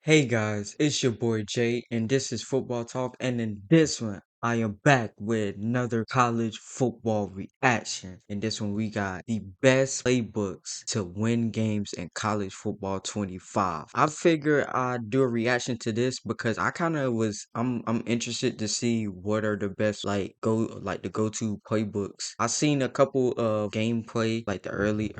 Hey guys, it's your boy Jay, and this is Football Talk. And in this one, I am back with another college football reaction. In this one, we got the best playbooks to win games in college football 25. I figure I'd do a reaction to this because I kind of I'm interested to see what are the best the go-to playbooks. I seen a couple of gameplay, like the early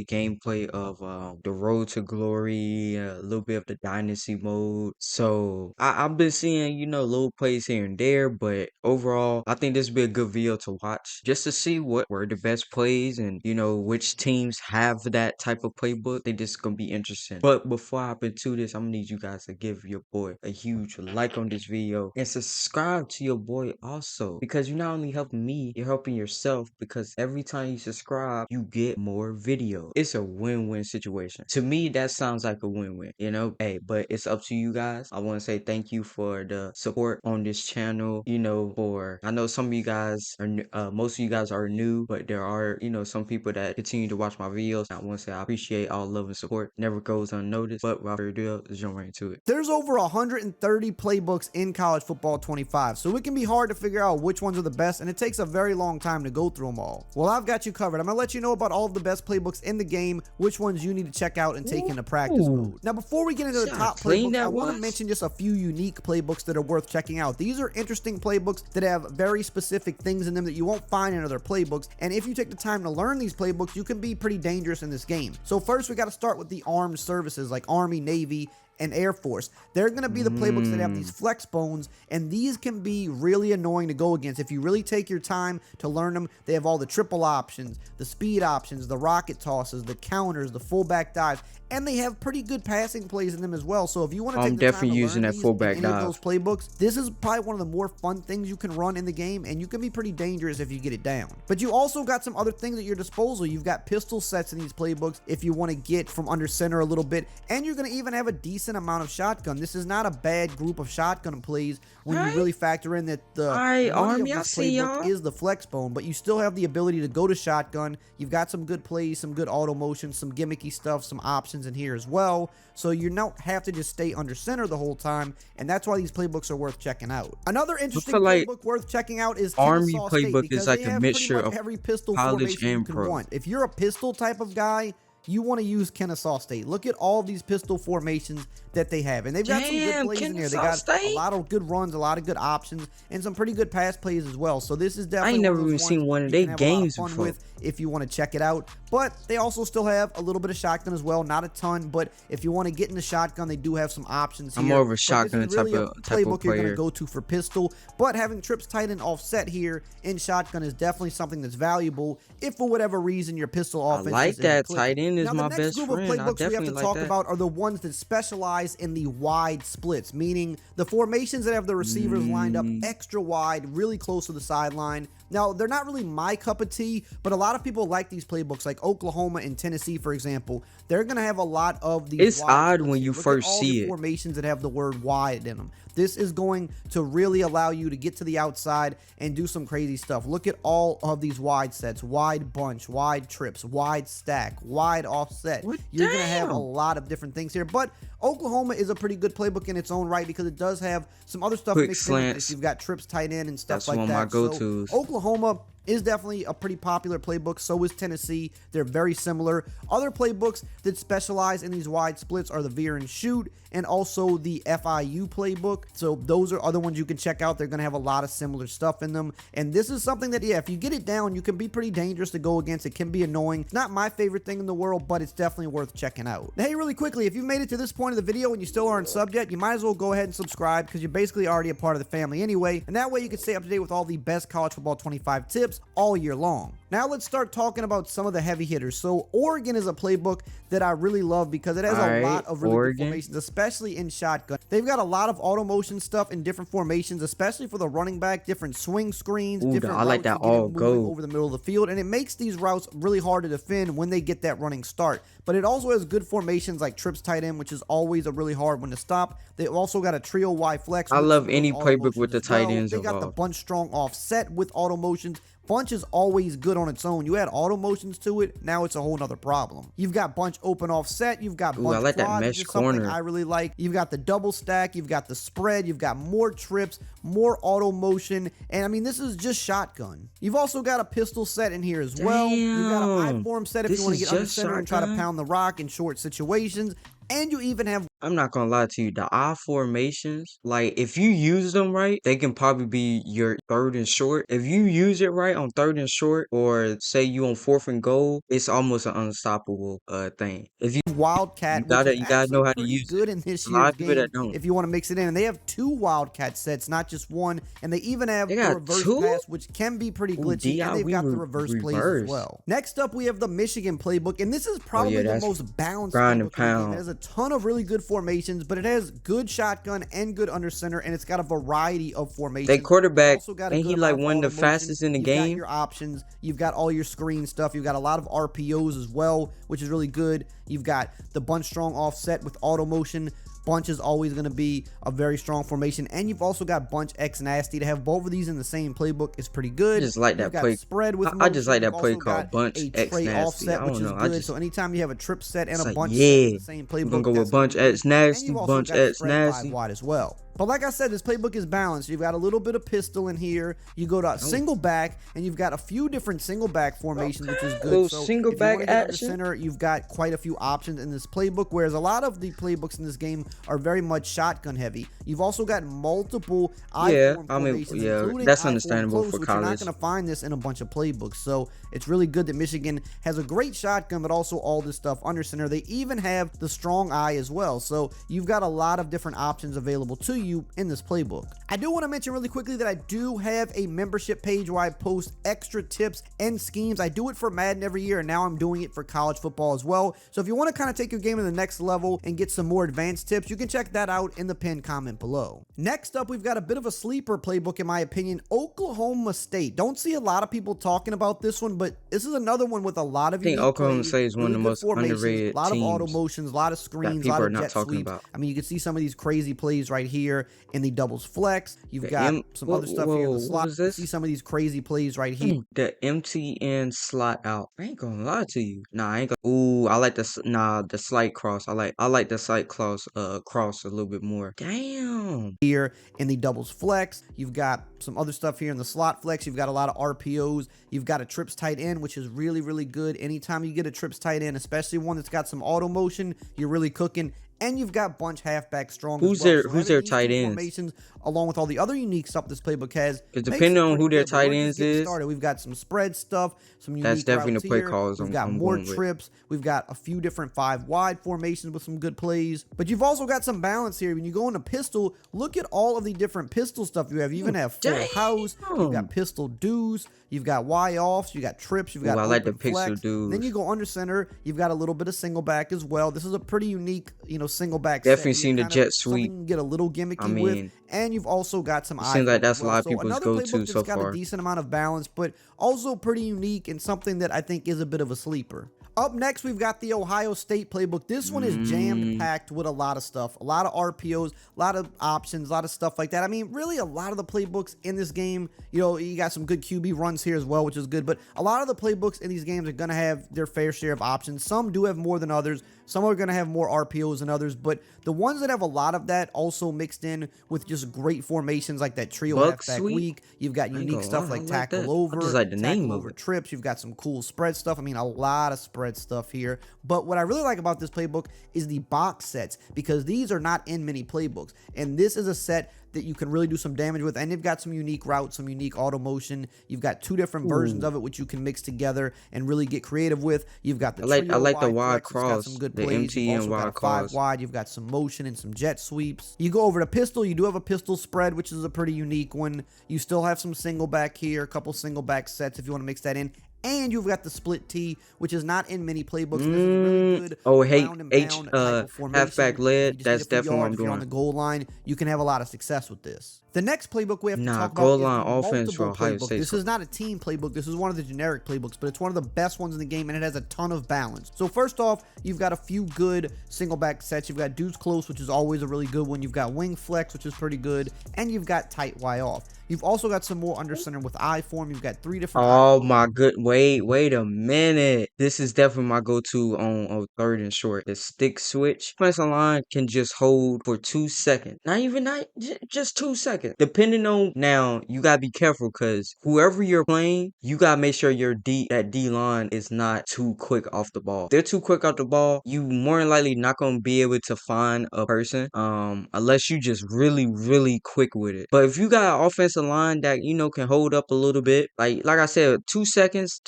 gameplay of the Road to Glory, a little bit of the Dynasty mode. So I've been seeing little plays here and there, but overall I think this would be a good video to watch just to see what were the best plays and which teams have that type of playbook. I think this is gonna be interesting. But before I hop into this, I'm gonna need you guys to give your boy a huge like on this video and subscribe to your boy also, because you're not only helping me, you're helping yourself, because every time you subscribe you get more video. It's a win-win situation. To me, that sounds like a win-win, hey, but it's up to you guys. I want to say thank you for the support on this channel. For I know some of you guys are most of you guys are new, but there are some people that continue to watch my videos. I want to say I appreciate all love and support. Never goes unnoticed. But without further ado, let's jump right into it. There's over 130 playbooks in college football 25, so it can be hard to figure out which ones are the best, and it takes a very long time to go through them all. Well, I've got you covered. I'm going to let you know about all of the best playbooks in the game, which ones you need to check out and take into practice mode. Now, before we get into the top playbooks, I want to mention just a few unique playbooks that are worth checking out. These are interesting playbooks that have very specific things in them that you won't find in other playbooks, and if you take the time to learn these playbooks, you can be pretty dangerous in this game. So first, we got to start with the armed services like Army, Navy, and Air Force. They're going to be the playbooks that have these flex bones, and these can be really annoying to go against. If you really take your time to learn them, they have all the triple options, the speed options, the rocket tosses, the counters, the fullback dives, and they have pretty good passing plays in them as well. So if you want to take the time to learn these in any of those playbooks, this is probably one of the more fun things you can run in the game, and you can be pretty dangerous if you get it down. But you also got some other things at your disposal. You've got pistol sets in these playbooks if you want to get from under center a little bit, and you're going to even have a decent amount of shotgun. This is not a bad group of shotgun plays when you really factor in that the Army, of this playbook is the flex bone, but you still have the ability to go to shotgun. You've got some good plays, some good auto motion, some gimmicky stuff, some options in here as well. So you don't have to just stay under center the whole time, and that's why these playbooks are worth checking out. Another interesting playbook worth checking out is Army Kennesaw playbook State, because is like they a have mixture pretty much of every pistol college formation you and can pro. want. If you're a pistol type of guy, you want to use Kennesaw State. Look at all these pistol formations that they have, and they've got some good plays in there. They got a lot of good runs, a lot of good options, and some pretty good pass plays as well. So this is definitely I ain't never even seen one of their games before. with if you want to check it out. But they also still have a little bit of shotgun as well, not a ton, but if you want to get into shotgun, they do have some options here. I'm more of a shotgun type of playbook you're going player. to go to for pistol, but having trips tight end offset here in shotgun is definitely something that's valuable if for whatever reason your pistol offense I like that. clicking. Tight end is Now, my the next best group friend. of I playbooks we have definitely to like talk that. about are the ones that specialize in the wide splits, meaning the formations that have the receivers lined up extra wide, really close to the sideline. Now, they're not really my cup of tea, but a lot of people like these playbooks, like Oklahoma and Tennessee, for example. They're going to have a lot of these. It's wide odd splits when here. you Look first at all see the it. formations that have the word wide in them. This is going to really allow you to get to the outside and do some crazy stuff. Look at all of these wide sets, wide bunch, wide trips, wide stack, wide offset. You're going to have a lot of different things here, but Oklahoma is a pretty good playbook in its own right because it does have some other stuff mixed in with it. You've got trips tight end and stuff like that. That's one of my go-tos. So Oklahoma is definitely a pretty popular playbook. So is Tennessee. They're very similar. Other playbooks that specialize in these wide splits are the veer and shoot and also the FIU playbook. So those are other ones you can check out. They're going to have a lot of similar stuff in them. And this is something that, yeah, if you get it down, you can be pretty dangerous to go against. It can be annoying. It's not my favorite thing in the world, but it's definitely worth checking out. Now, hey, really quickly, if you've made it to this point of the video and you still aren't subbed yet, you might as well go ahead and subscribe because you're basically already a part of the family anyway. And that way you can stay up to date with all the best college football 25 tips all year long. Now let's start talking about some of the heavy hitters. So Oregon is a playbook that I really love because it has a lot of really good formations, especially in shotgun. They've got a lot of auto motion stuff in different formations, especially for the running back, different swing screens, different I like routes that to get all him go moving over the middle of the field, and it makes these routes really hard to defend when they get that running start. But it also has good formations like trips tight end, which is always a really hard one to stop. They've also got a trio Y flex. I love any playbook with the tight ends involved. They got the bunch strong offset with auto motions. Bunch is always good on its own. You add auto motions to it, now it's a whole nother problem. You've got bunch open offset, you've got Ooh, I bunch like that quad, which mesh is something corner. I really like. You've got the double stack, you've got the spread, you've got more trips, more auto motion, and I mean, this is just shotgun. You've also got a pistol set in here as well. You've got an I Damn. form set if This you want to is get under just center and try to shotgun? pound the rock in short situations. And you even have I'm not gonna lie to you, the I formations, like if you use them right, they can probably be your third and short. If you use it right on third and short, or say you on fourth and goal, it's almost an unstoppable thing. If Wildcat, which is you gotta actually know how to pretty use it. good in this A lot year's of people game that don't. if you want to mix it in. And they have 2 Wildcat sets, not just one. And they even have They the got reverse two? pass, which can be pretty Ooh, glitchy. And they've got the reverse plays as reverse. well. Next up, we have the Michigan playbook. And this is Oh yeah, probably the that's most balanced grind and playbook in the game. It pound. has a ton of really good formations, but it has good shotgun and good under center. And it's got a variety of formations. They It's quarterback, also got a ain't good he amount like of one of auto the motion. fastest in the You've got game? your options. You've got all your screen stuff. You've got a lot of RPOs as well, which is really good. You've got the bunch strong offset with auto motion. Bunch is always going to be a very strong formation. And you've also got bunch X nasty. To have both of these in the same playbook is pretty I good. just like You've that got play. spread with I just motion. like You've that play also called got bunch a X tray nasty. offset, I which don't is know. I good. just So anytime you have a trip set and it's a like bunch set in yeah, the same we're gonna playbook, go that's with going to bunch be good. X And nasty, you've also bunch got X spread 5 nasty. wide as well. But like I said, this playbook is balanced. You've got a little bit of pistol in here. You go to a Oh, single back, and you've got a few different single back formations, which is okay. A good. little So single if you want back to get under action. center, you've got quite a few options in this playbook, whereas a lot of the playbooks in this game are very much shotgun heavy. You've also got multiple Yeah, I-form I mean, formations, yeah, including that's I-form understandable close, for which you're not college. going to find this in a bunch of playbooks. So it's really good that Michigan has a great shotgun, but also all this stuff under center. They even have the strong eye as well. So you've got a lot of different options available to you in this playbook. I do want to mention really quickly that I do have a membership page where I post extra tips and schemes. I do it for Madden every year, and now I'm doing it for college football as well. So if you want to kind of take your game to the next level and get some more advanced tips, you can check that out in the pinned comment below. Next up, we've got a bit of a sleeper playbook, in my opinion, Oklahoma State. Don't see a lot of people talking about this one, but this is another one with a lot of I think unique Oklahoma plays, State is one really of the good most formations, a underrated lot of auto teams motions, a lot of that screens, a people lot are of not jet talking sweeps. about. I mean, you can see some of these crazy plays right here in the doubles flex. You've The got M, some other stuff here in the what slot. was You this? see some of these crazy plays right here. The MTN slot out. I ain't gonna lie to you. Nah, I ain't gonna. Ooh, I like the nah the slight cross. I like the slight cross a little bit more. Damn. Here in the doubles flex, you've got some other stuff here in the slot flex. You've got a lot of RPOs. You've got a trips tight end, which is really, really good. Anytime you get a trips tight end, especially one that's got some auto motion, you're really cooking. And you've got bunch halfback strong as well. So Who's having their these tight two ends? formations, along with all the other unique stuff this playbook has, Because makes depending it on pretty who their good. But tight we're just ends getting is, started. We've got some spread stuff, some that's unique definitely the routes play here. calls We've got I'm more going with. trips. We've got a few different 5 wide formations with some good plays. But you've also got some balance here. When you go into pistol, look at all of the different pistol stuff you have. You even have full house. You've got pistol deuce. You've got Y offs. You got trips. You've got Ooh, I like the open pistol flex. dudes. Then you go under center. You've got a little bit of single back as well. This is a pretty unique, single back Definitely set here. seen the Kind of jet something sweep. you can get a little I gimmicky with. mean, And you've also got some it seems like I-form as that's a well. lot of So people's another go-to playbook so that's got a far. decent amount of balance, but also pretty unique and something that I think is a bit of a sleeper. Up next, we've got the Ohio State playbook. This one is jam-packed with a lot of stuff, a lot of RPOs, a lot of options, a lot of stuff like that. I mean, really a lot of the playbooks in this game, you got some good QB runs here as well, which is good, but a lot of the playbooks in these games are going to have their fair share of options. Some do have more than others. Some are going to have more RPOs than others, but the ones that have a lot of that also mixed in with just great formations like that trio Buck halfback sweep. weak. You've got I ain't unique gonna stuff lie, I like like tackle that. over, I just like the name tackle of over it. trips. You've got some cool spread stuff. I mean, a lot of spread stuff here. But what I really like about this playbook is the box sets, because these are not in many playbooks. And this is a set that you can really do some damage with, and you've got some unique routes, some unique auto motion. You've got 2 different versions of it which you can mix together and really get creative with. You've got the I like the wide wide flex, it's got cross, some good the plays. You've MTN also got a wide 5 cross. wide. You've got some motion and some jet sweeps. You go over to pistol. You do have a pistol spread, which is a pretty unique one. You still have some single back here, a couple single back sets if you want to mix that in. And you've got the split T, which is not in many playbooks. This is really good. Oh, hey, Ground and pound type of formation. halfback If you lead. just That's need a few definitely what yards, I'm if you're on doing. the goal line, you can have a lot of success with this. The next playbook we have to Nah, talk goal about line is the offense for multiple Ohio playbook. State. This is not a team playbook. This is one of the generic playbooks, but it's one of the best ones in the game, and it has a ton of balance. So first off, you've got a few good single back sets. You've got deuce close, which is always a really good one. You've got wing flex, which is pretty good, and you've got tight Y off. You've also got some more under center with I form. You've got 3 different I Oh forms. my good, wait a minute. This is definitely my go-to on third and short. The stick switch. Offensive line can just hold for 2 seconds. Not even not just 2 seconds. Depending on now, you gotta be careful because whoever you're playing, you gotta make sure that D line is not too quick off the ball. If they're too quick off the ball, you more than likely not gonna be able to find a person. Unless you just really quick with it. But if you got an offensive line that can hold up a little bit, like I said, 2 seconds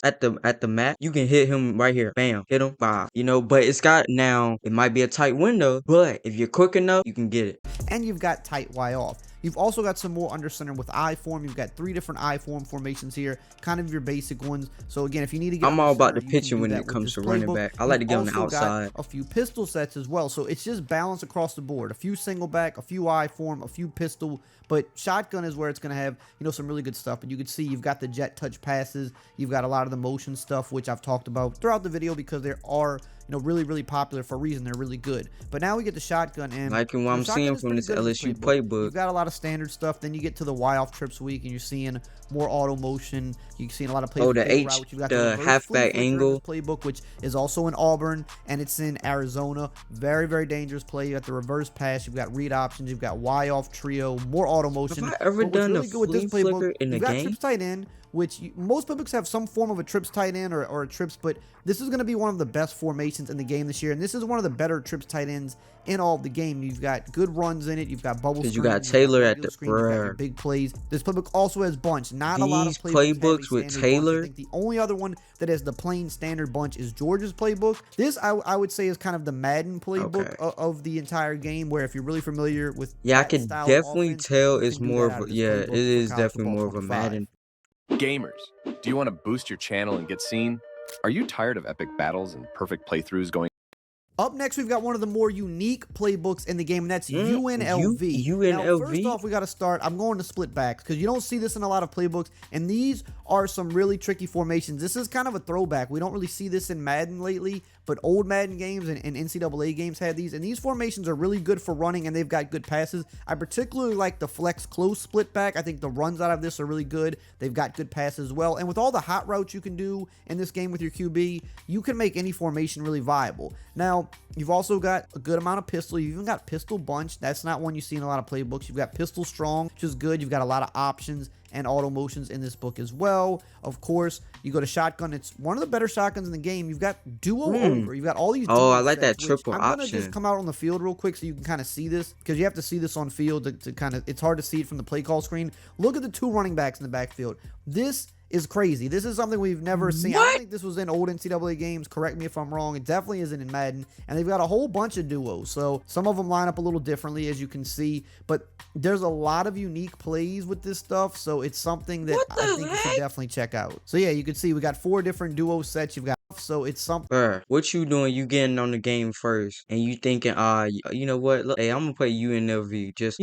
at the mat, you can hit him right here. Bam, hit him. Bye. But it might be a tight window, but if you're quick enough, you can get it. And you've got tight Y off. You've also got some more under center with I form. You've got 3 different I form formations here, kind of your basic ones. So again, if you need to get I'm under all about center, the you can pitching do when that it with comes this to running playbook. back. I like to You've get on the also got outside. a few pistol sets as well. So it's just balance across the board. A few single back, a few I form, a few pistol. But shotgun is where it's going to have, some really good stuff. And you can see you've got the jet touch passes. You've got a lot of the motion stuff, which I've talked about throughout the video because there are really popular for a reason. They're really good. But now we get the shotgun, and Liking what I'm shotgun seeing is from pretty this good in this LSU playbook. playbook. You've got a lot of standard stuff. Then you get to the Y off trips week, and you're seeing more auto motion. You're seeing a lot of plays Oh, with the A H, route. You've got the reverse flea halfback flicker in angle. this playbook, which is also in Auburn, and it's in Arizona. Very dangerous play. You got the reverse pass. You've got read options. You've got Y off trio, more auto motion. Have I ever But what's done a really good with this flea playbook, flicker in the you've got game? trips tight end, which most playbooks have some form of a trips tight end or a trips, but this is going to be one of the best formations in the game this year, and this is one of the better trips tight ends in all of the game. You've got good runs in it. You've got bubble screens. Because you got You've Taylor got at regular the screen. You've got your bruh. big plays. This playbook also has bunch. Not a lot of These playbooks have a playbooks with standard bunch. I Taylor. think the only other one that has the plain standard bunch is Georgia's playbook. This I would say is kind of the Madden playbook Okay. of the entire game, where if you're really familiar with Yeah, I that can style of definitely offense, tell you it's can do more that out of of a, this yeah, it playbook for is college definitely football more of a 25. Madden. Gamers, do you want to boost your channel and get seen? Are you tired of epic battles and perfect playthroughs going? Up next, we've got one of the more unique playbooks in the game, and that's UNLV. Now, first off, we got to start. I'm going to split backs because you don't see this in a lot of playbooks, and these are some really tricky formations. This is kind of a throwback. We don't really see this in Madden lately, but old Madden games and NCAA games had these, and these formations are really good for running, and they've got good passes. I particularly like the flex close split back. I think the runs out of this are really good. They've got good passes as well, and with all the hot routes you can do in this game with your QB, you can make any formation really viable. Now, you've also got a good amount of pistol. You've even got pistol bunch. That's not one you see in a lot of playbooks. You've got pistol strong, which is good. You've got a lot of options and auto motions in this book as well. Of course, you go to shotgun. It's one of the better shotguns in the game. You've got duo over. You've got all these duo Oh, I like that sets, which triple I'm gonna option. just come out on the field real quick so you can kind of see this, because you have to see this on field to kind of, it's hard to see it from the play call screen. Look at the 2 running backs in the backfield. This is crazy. This is something we've never seen. I don't think this was in old NCAA games. Correct me if I'm wrong. It definitely isn't in Madden. And they've got a whole bunch of duos. So some of them line up a little differently, as you can see. But there's a lot of unique plays with this stuff. So it's something that I think you should definitely check out. So yeah, you can see we got 4 different duo sets. You've got, so it's something. Bruh, what you doing? You getting on the game first, and you thinking, you know what? Look, hey, I'm gonna play UNLV. Just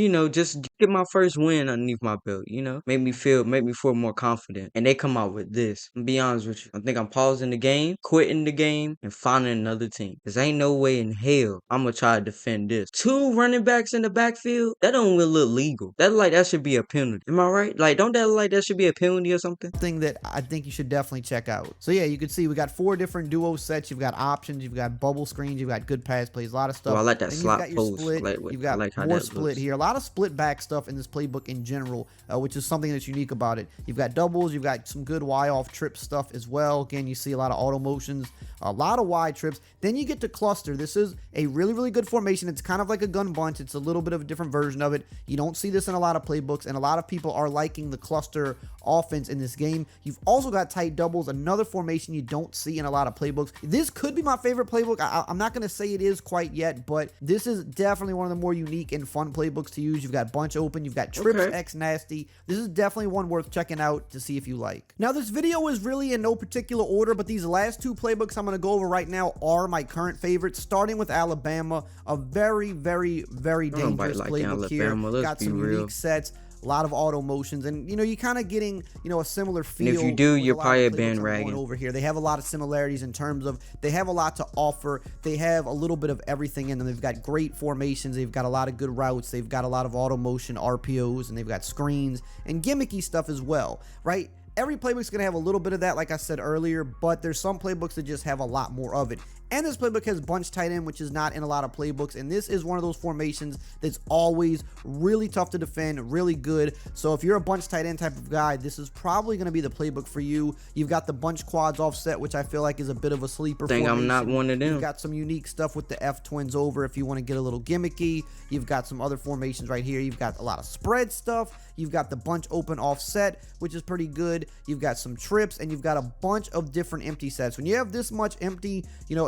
get my first win underneath my belt. Make me feel more confident. And they come out with this. I'm be honest with you. I think I'm pausing the game, quitting the game, and finding another team. Cause ain't no way in hell I'm gonna try to defend this. 2 running backs in the backfield. That don't look legal. That should be a penalty. Am I right? Like, don't that like that should be a penalty or something? Thing that I think you should definitely check out. So yeah, you can see we got 4 different duo sets. You've got options, you've got bubble screens, you've got good pass plays, a lot of stuff. Oh, I like that then slot you've got your post. split. You've got how more that split looks. here. A lot of split back stuff in this playbook in general, which is something that's unique about it. You've got doubles, you've got some good Y off trip stuff as well. Again, you see a lot of auto motions, a lot of Y trips. Then you get to cluster. This is a really good formation. It's kind of like a gun bunch. It's a little bit of a different version of it. You don't see this in a lot of playbooks, and a lot of people are liking the cluster offense in this game. You've also got tight doubles, another formation you don't see in a lot of playbooks. This could be my favorite playbook. I'm not going to say it is quite yet, but this is definitely one of the more unique and fun playbooks to use. You've got bunch open, you've got trips X nasty. This is definitely one worth checking out to see if you like. Now, this video is really in no particular order, but these last 2 playbooks I'm going to go over right now are my current favorites, starting with Alabama, a very dangerous playbook here. Got some unique sets. a lot of auto motions, and you're kind of getting a similar And if you feel do, with a you're lot of probably a the playbooks I'm going bandwagon. over here. They have a lot of similarities in terms of they have a lot to offer. They have a little bit of everything in them. They've got great formations. They've got a lot of good routes. They've got a lot of auto motion RPOs, and they've got screens and gimmicky stuff as well, right? Every playbook's going to have a little bit of that, like I said earlier, but there's some playbooks that just have a lot more of it. And this playbook has bunch tight end, which is not in a lot of playbooks. And this is one of those formations that's always really tough to defend, really good. So if you're a bunch tight end type of guy, this is probably going to be the playbook for you. You've got the bunch quads offset, which I feel like is a bit of a sleeper Think I'm not formation. one of You've them. got some unique stuff with the F twins over if you want to get a little gimmicky. You've got some other formations right here. You've got a lot of spread stuff. You've got the bunch open offset, which is pretty good. You've got some trips, and you've got a bunch of different empty sets. When you have this much empty,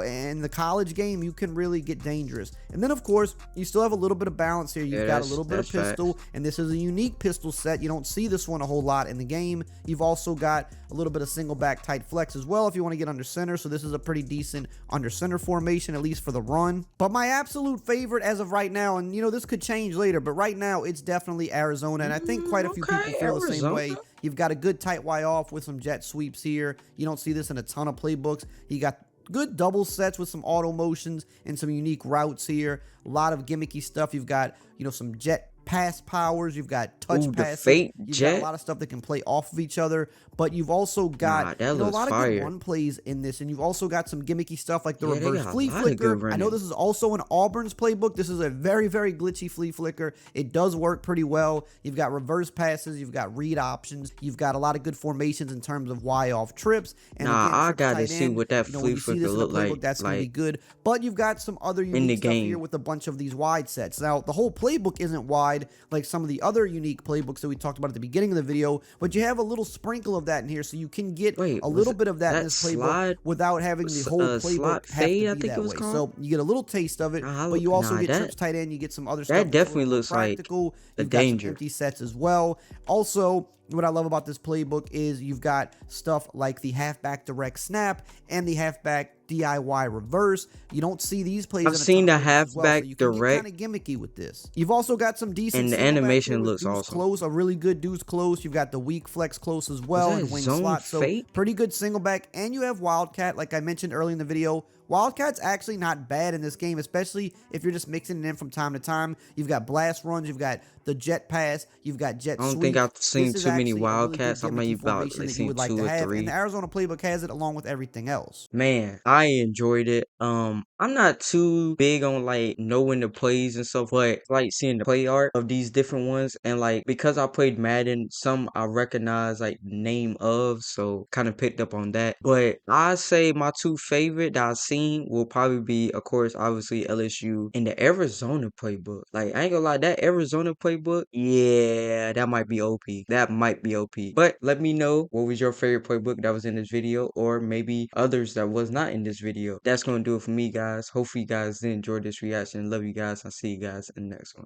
in the college game, you can really get dangerous. And then, of course, you still have a little bit of balance here. You've got a little bit of pistol, and this is a unique pistol set. You don't see this one a whole lot in the game. You've also got a little bit of single back tight flex as well if you want to get under center. So this is a pretty decent under center formation, at least for the run. But my absolute favorite as of right now, and this could change later, but right now it's definitely Arizona, and I think quite a few people feel the same way. You've got a good tight Y off with some jet sweeps here. You don't see this in a ton of playbooks. You got good double sets with some auto motions and some unique routes here. A lot of gimmicky stuff. You've got, some jet pass powers. You've got touch passes. Fake You've jet. got a lot of stuff that can play off of each other. But you've also got a lot of good run plays in this. And you've also got some gimmicky stuff like the reverse flea flicker. I know this is also in Auburn's playbook. This is a very, very glitchy flea flicker. It does work pretty well. You've got reverse passes. You've got read options. You've got a lot of good formations in terms of Y off trips. And again, I gotta tight see end, what that flea flicker look like. That's going to be good. But you've got some other unique stuff here with a bunch of these wide sets. Now, the whole playbook isn't wide like some of the other unique playbooks that we talked about at the beginning of the video, but you have a little sprinkle of that in here, so you can get a little bit of that in this playbook without having the whole playbook have to be that way. So you get a little taste of it, but you also get trips tight end. You get some other stuff. That definitely looks practical. Like the danger. Some empty sets as well. Also, what I love about this playbook is you've got stuff like the halfback direct snap and the halfback DIY reverse. You don't see these plays. I've seen the halfback so direct. Kind of gimmicky with this. You've also got some decent. And the animation looks awesome. Close, a really good deuce close. You've got the weak flex close as well, and wing slot. So pretty good single back, and you have wildcat, like I mentioned early in the video. Wildcat's actually not bad in this game, especially if you're just mixing it in from time to time. You've got blast runs, you've got the jet pass, you've got jet sweep. I don't think I've seen too many Wildcats. I might about seen 2 or 3. And the Arizona playbook has it along with everything else. Man, I enjoyed it. I'm not too big on knowing the plays and stuff, but seeing the play art of these different ones, and because I played Madden, some I recognize the name of, so kind of picked up on that. But I say my 2 favorite that I've seen will probably be, of course, obviously LSU and the Arizona playbook. I ain't gonna lie, that Arizona playbook, yeah, that might be OP. That might be OP. But let me know what was your favorite playbook that was in this video, or maybe others that was not in this video. That's gonna do it for me, guys. Hopefully you guys did enjoy this reaction. Love you guys. I'll see you guys in the next one.